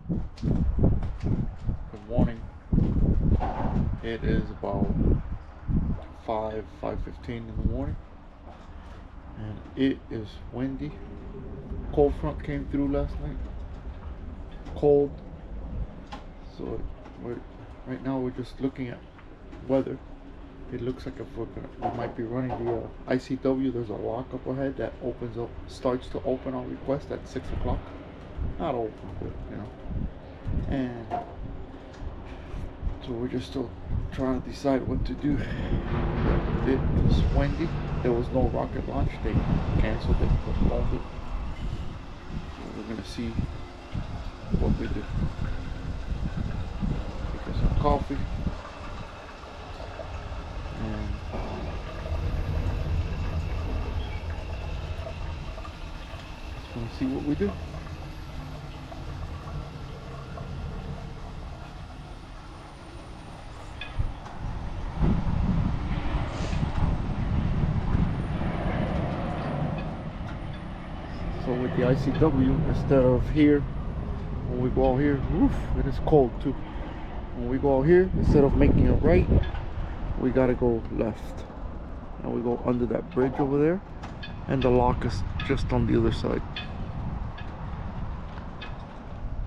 Good morning. It is about 5:15 in the morning, and it is windy. Cold front came through last night. Cold. So right now we're just looking at weather. It looks like if we might be running the ICW. There's a lock up ahead that starts to open on request at 6 o'clock. Not open, but And so we're just still trying to decide what to do. It was windy. There was no rocket launch. They canceled it, postponed it. So we're gonna see what we do. Get some coffee. And just gonna see what we do. So with the ICW, instead of here, when we go out here, it is cold too. When we go out here, instead of making a right, we gotta go left. And we go under that bridge over there, and the lock is just on the other side.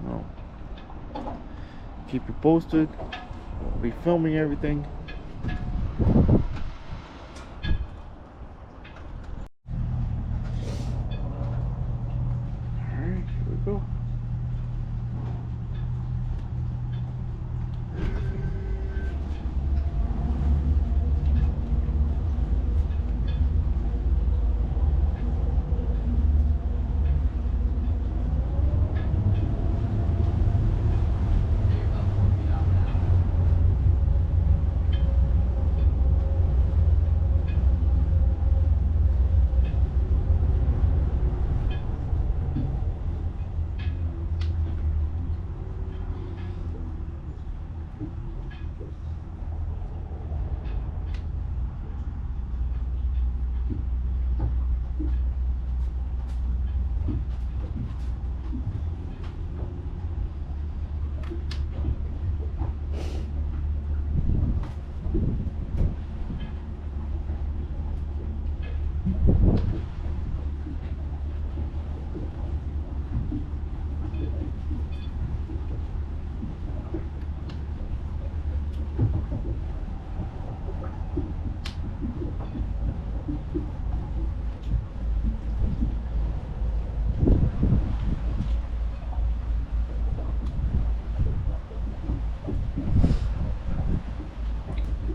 Now, keep you posted. I'll be filming everything. Alright, here we go.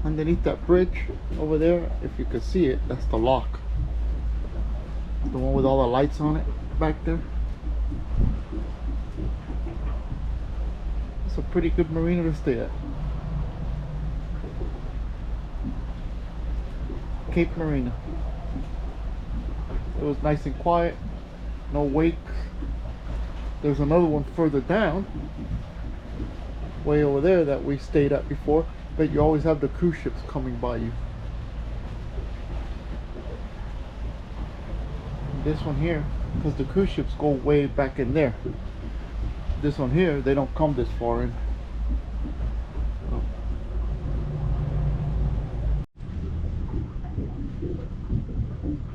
Underneath that bridge over there, if you can see it, that's the lock. The one with all the lights on it back there. It's a pretty good marina to stay at. Cape Marina. It was nice and quiet, no wakes. There's another one further down, way over there, that we stayed at before, but you always have the cruise ships coming by you. This one here, because the cruise ships go way back in there. This one here, they don't come this far in.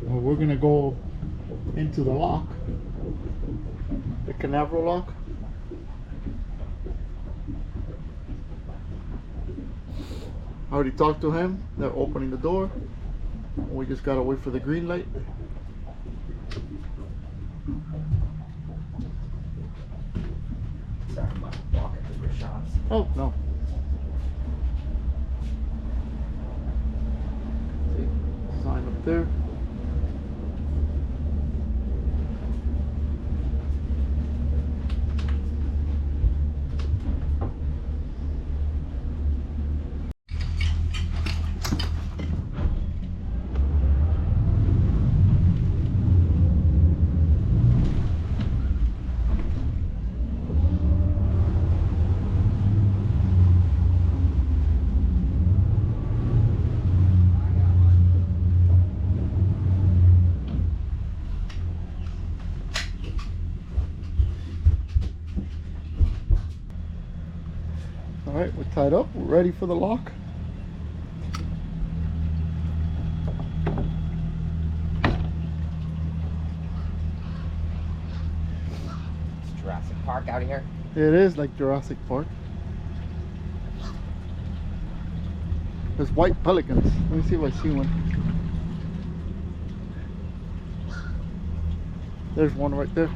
Well, we're gonna go into the lock, the Canaveral lock. I already talked to him. They're opening the door. We just gotta wait for the green light. Sorry, I'm walking through your shops. Oh, no. See, sign up there. All right, we're tied up. We're ready for the lock. It's Jurassic Park out here. It is like Jurassic Park. There's white pelicans. Let me see if I see one. There's one right there.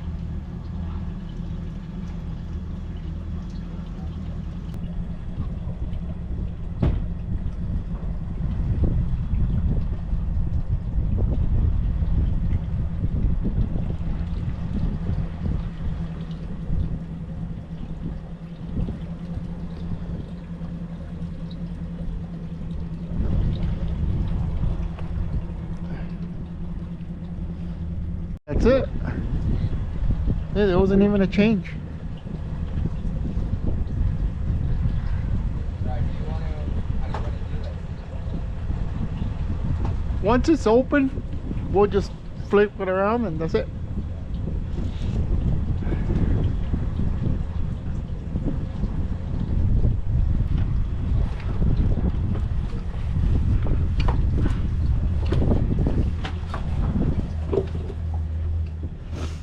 That's it. Yeah, there wasn't even a change. Right, how do you want to do this? Once it's open, we'll just flip it around and that's it.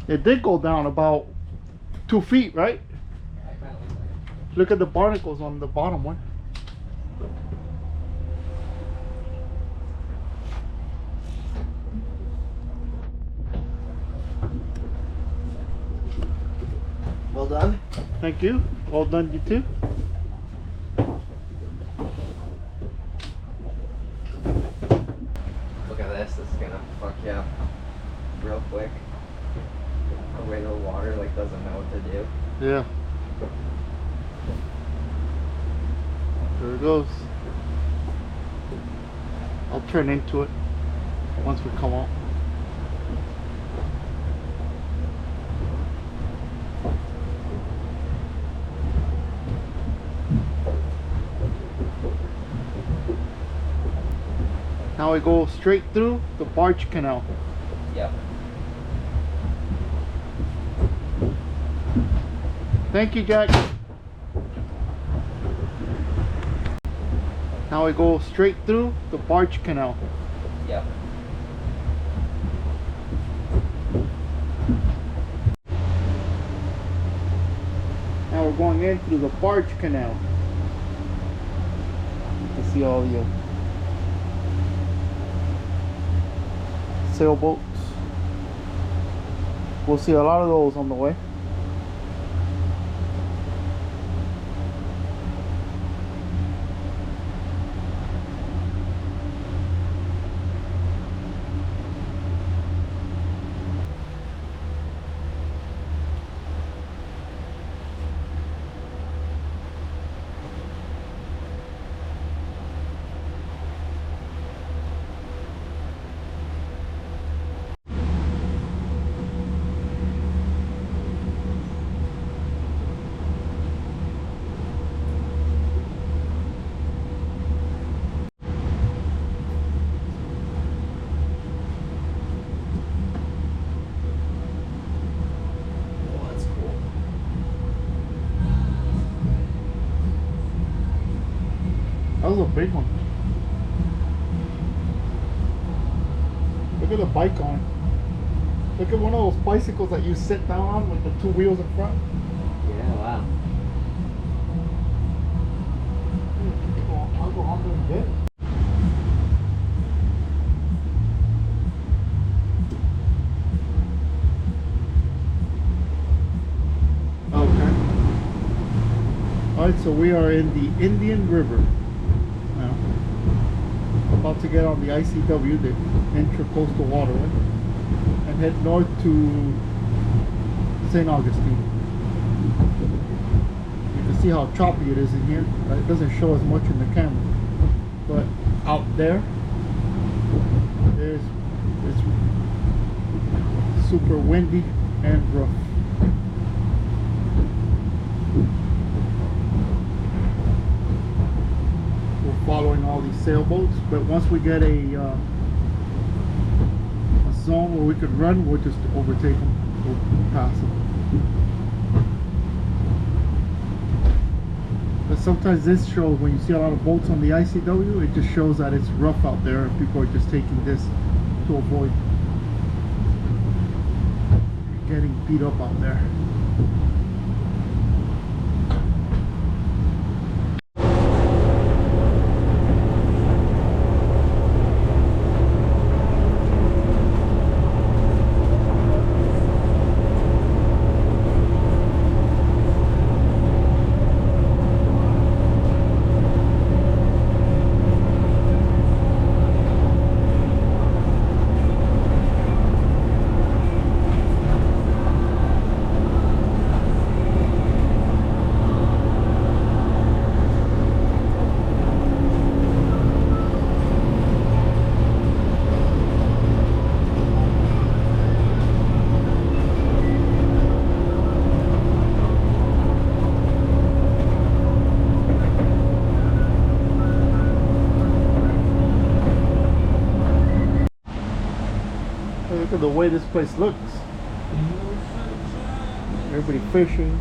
It did go down about 2 feet, right? Look at the barnacles on the bottom one. Well done. Thank you. Well done, you too. Look at this. This is gonna fuck you up real quick. The way the water like doesn't know what to do. Yeah. There it goes. I'll turn into it once we come out. Now we go straight through the barge canal. Yep. Thank you, Jack. Now we go straight through the barge canal. Yep. Now we're going in through the barge canal. You can see all the sailboats. We'll see a lot of those on the way. Oh, that's cool. That was a big one. Look at the bike on it. Look at one of those bicycles that you sit down on with the 2 wheels in front. Yeah, wow. I'll go on there and get it. Okay. Alright, so we are in the Indian River now. About to get on the ICW, the Intracoastal Waterway, and head north to St. Augustine. You can see how choppy it is in here. It doesn't show as much in the camera, but out there, it's super windy and rough. We're following all these sailboats, but once we get a zone where we could run, we'll just overtake them, we'll pass them. sometimes this shows, when you see a lot of boats on the ICW, it just shows that it's rough out there and people are just taking this to avoid getting beat up out there. Look at the way this place looks. Everybody fishing.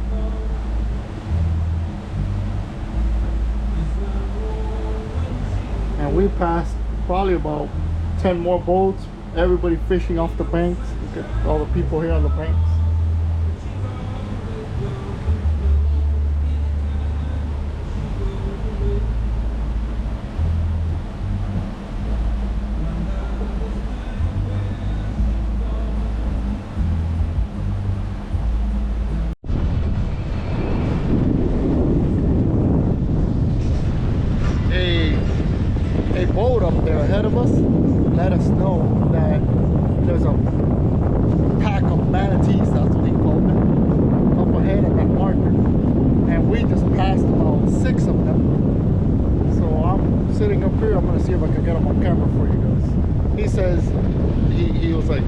And we passed probably about 10 more boats. Everybody fishing off the banks. Look at all the people here on the banks. Boat up there ahead of us let us know that there's a pack of manatees, that's what he called it, up ahead of that marker, and we just passed about 6 of them. So I'm sitting up here. I'm gonna see if I can get them on camera for you guys. He says he was like,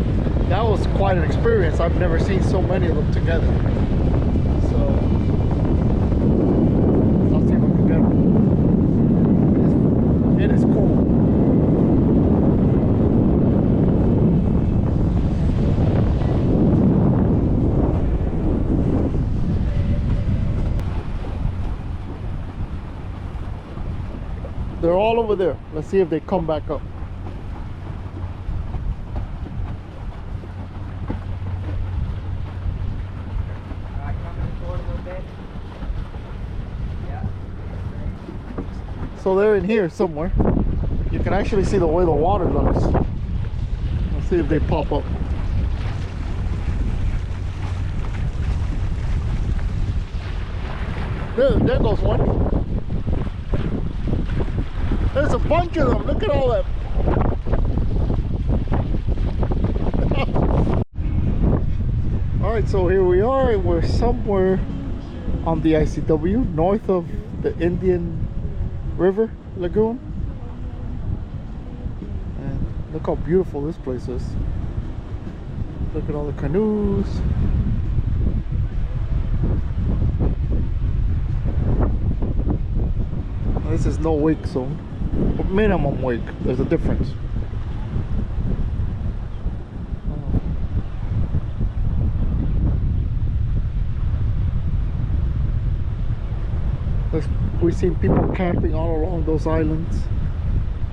that was quite an experience. I've never seen so many of them together. So I'll see if I can get them. It is cool. They're all over there. Let's see if they come back up. So they're in here somewhere. You can actually see the way the water looks. Let's see if they pop up. There goes one. There's a bunch of them. Look at all that. Alright, so here we are. We're somewhere on the ICW, north of the Indian River Lagoon. And look how beautiful this place is. Look at all the canoes. This is no wake zone. Minimum wake. There's a difference. We've seen people camping all along those islands.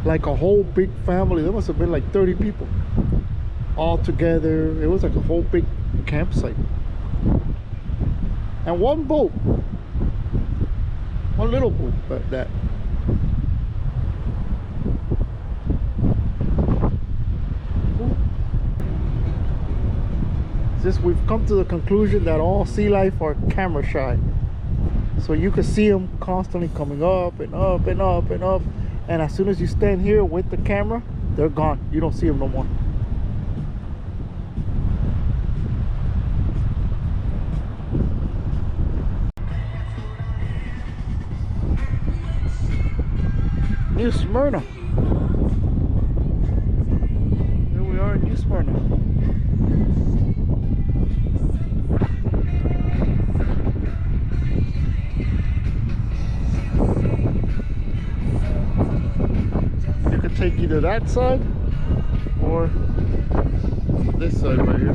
Like a whole big family. There must have been like 30 people all together. It was like a whole big campsite. And one boat. One little boat like that. Just we've come to the conclusion that all sea life are camera shy. So you can see them constantly coming up and up and up and up, and as soon as you stand here with the camera, they're gone. You don't see them no more. New Smyrna. Here we are in New Smyrna. You could take either that side or this side right here.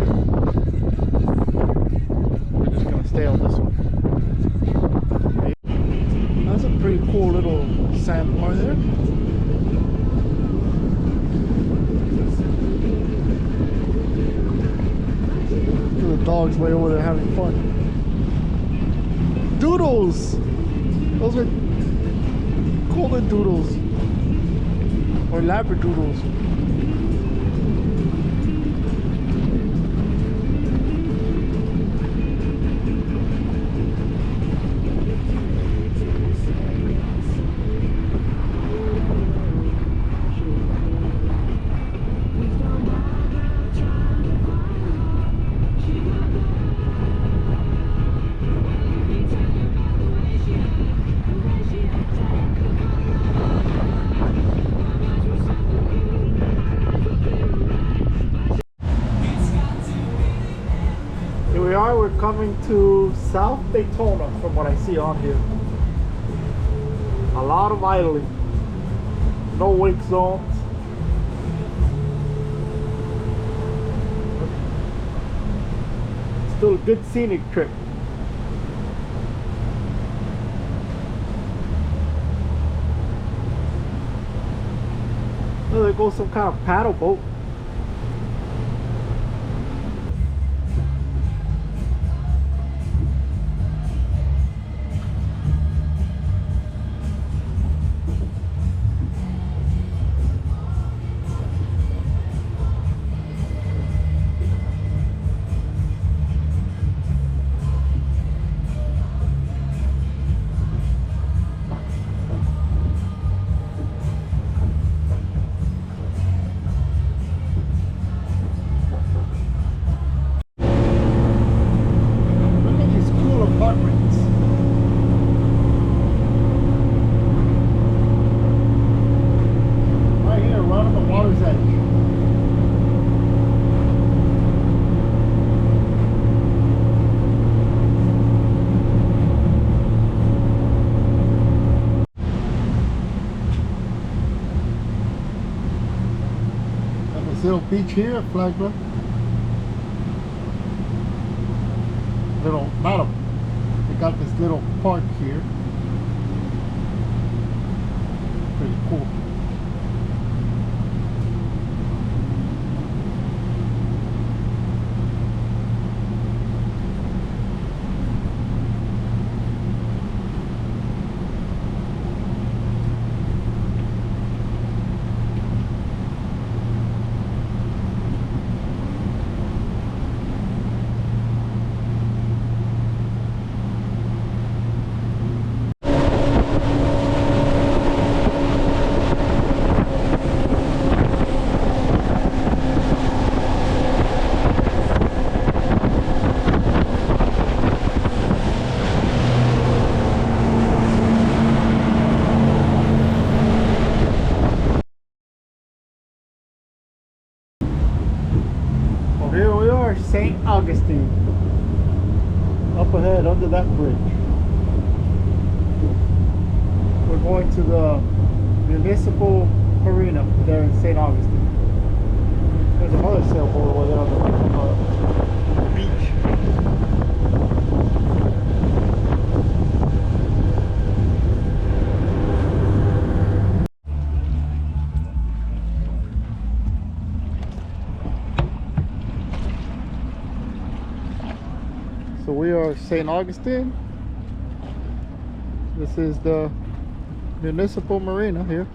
We're just gonna stay on this one. That's a sandbar there. Look at the dogs way over there having fun. Doodles! Those are golden doodles. Or labradoodles. We're coming to South Daytona from what I see on here. A lot of idling. No wake zones. Still a good scenic trip. Oh, there goes some kind of paddle boat. Little beach here at Flagler. Little, not a, they got this little park here. Pretty cool. Here we are, St. Augustine. Up ahead under that bridge. We're going to the municipal marina there in St. Augustine. There's another sailboat over there on the beach. So we are St. Augustine. This is the municipal marina here.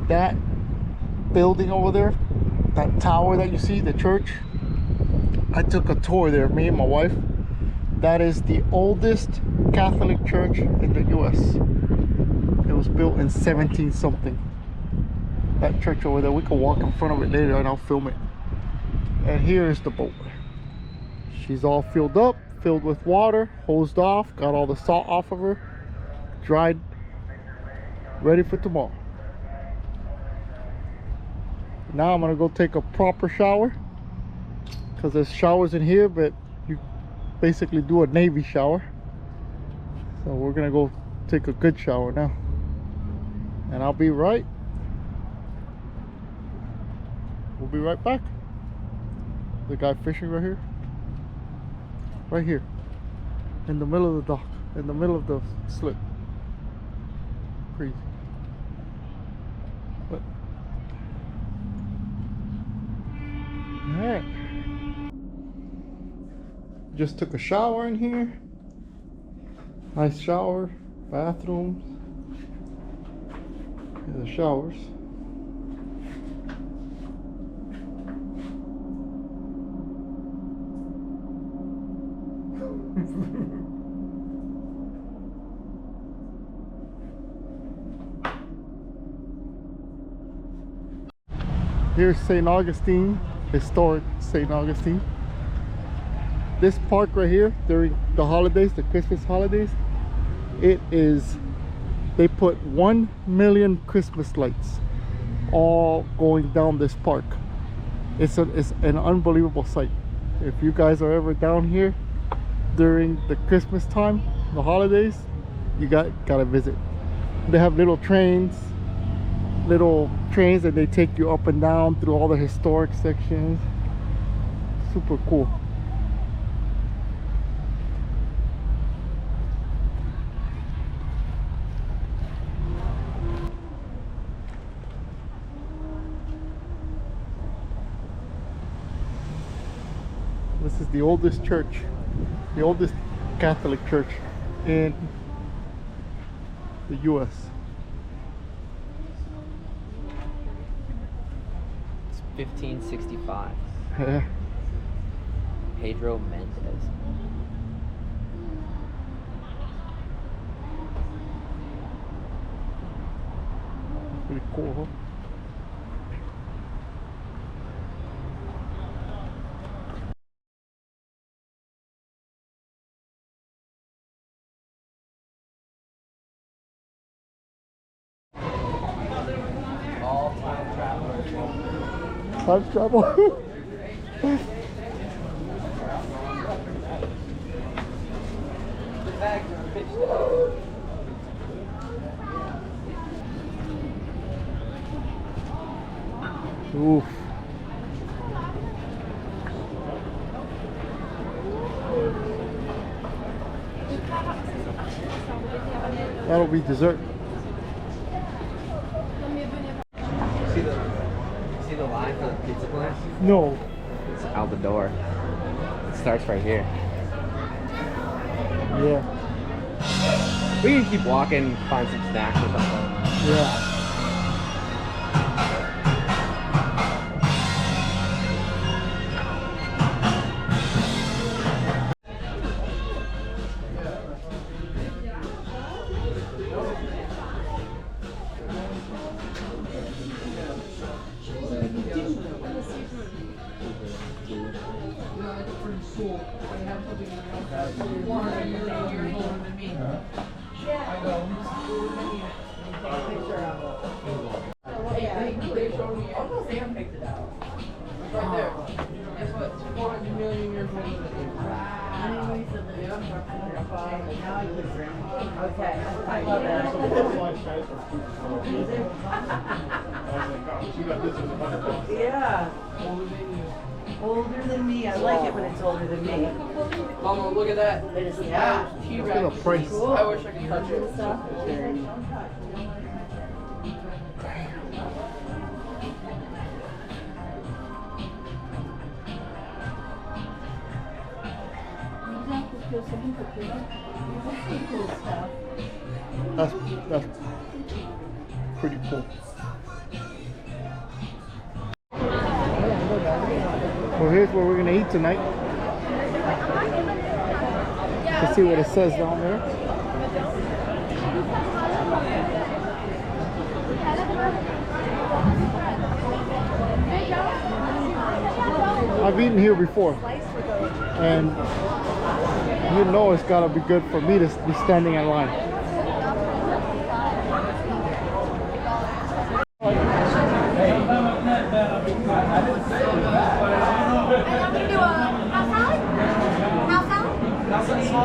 That building over there, that tower that you see, the church, I took a tour there, me and my wife. That is the oldest Catholic church in the US. It was built in 17 something. That church over there, we can walk in front of it later and I'll film it. And here is the boat. She's all filled up, filled with water, hosed off, got all the salt off of her, dried, ready for tomorrow. Now I'm gonna go take a proper shower because there's showers in here, but you basically do a Navy shower. So we're gonna go take a good shower now, and I'll be right. We'll be right back. The guy fishing right here. Right here. In the middle of the dock. In the middle of the slip. Crazy. But alright. Just took a shower in here. Nice shower. Bathrooms. Here's the showers. Here's St. Augustine, historic St. Augustine. This park right here, during the holidays, the Christmas holidays, they put 1 million Christmas lights all going down this park. It's an unbelievable sight. If you guys are ever down here during the Christmas time, the holidays, you gotta visit. They have little trains that they take you up and down through all the historic sections. Super cool. This is the oldest church, the oldest Catholic church in the US. It's 1565. Yeah. Pedro Mendez. Pretty cool, huh? All time travelers. Time travel. Oof. That'll be dessert. See the line for the pizza place? No. It's out the door. It starts right here. Yeah. We can keep walking, find some snacks or something. Yeah. Yeah. Older than me. I like it when it's older than me. Mama, look at that. Yeah. Look at the price. I wish I could touch it. That's pretty cool. Well, here's where we're gonna eat tonight. Let's see what it says down there. I've eaten here before, and you know it's gotta be good for me to be standing in line. I'm gonna do a A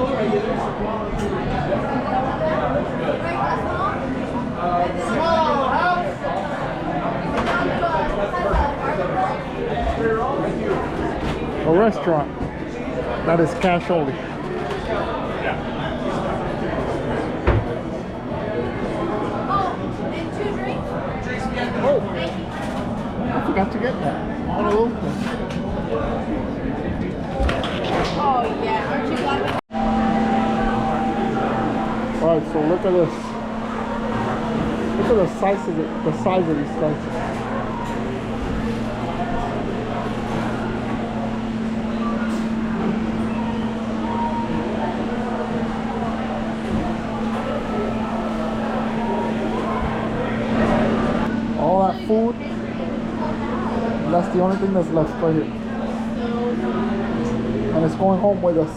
restaurant that is cash only. And 2 drinks? Oh, I forgot to get that. One of those things. Oh yeah, aren't you glad? All right, so look at this. Look at the size of it. The size of these slices. All that food. That's the only thing that's left right here. And it's going home with us.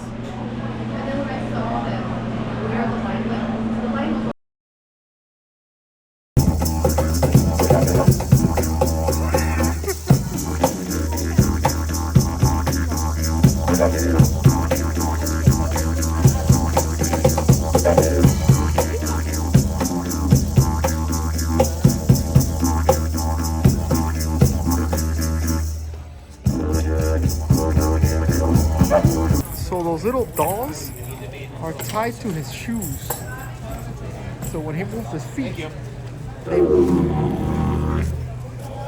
So those little dolls are tied to his shoes. So when he moves his feet, they move.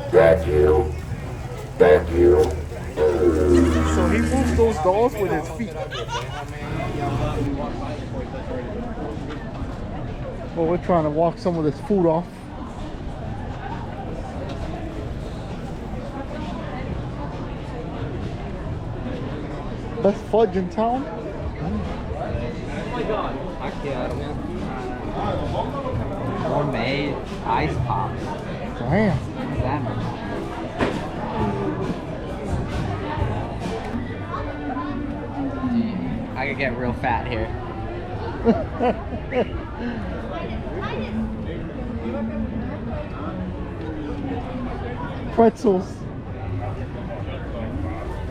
Thank you. Thank you. So he moves those dolls with his feet. Well, we're trying to walk some of this food off. Best fudge in town. Oh my god. Heck yeah, man. Gourmet ice pops. Damn. What's that mean? I could get real fat here. Pretzels.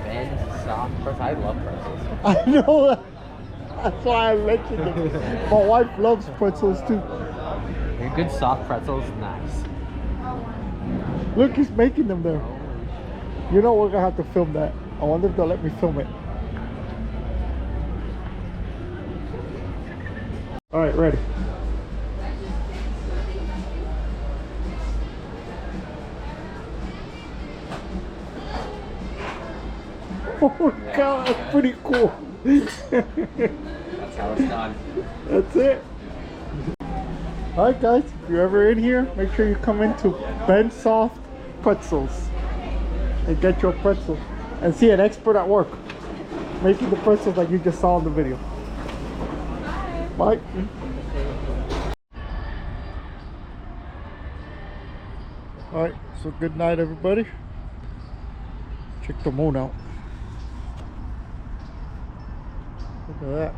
Bed, soft pretzels. I love pretzels. I know that. That's why I mentioned it. My wife loves pretzels too. They're good soft pretzels, nice. Look, he's making them there. You know we're gonna have to film that. I wonder if they'll let me film it. All right, ready. Oh God, that's pretty cool. That's how it's done. That's it. Alright guys, if you're ever in here, make sure you come into Ben Soft Pretzels and get your pretzel and see an expert at work making the pretzels like you just saw in the video. Bye. Alright, so good night everybody. Check the moon out. Look at that.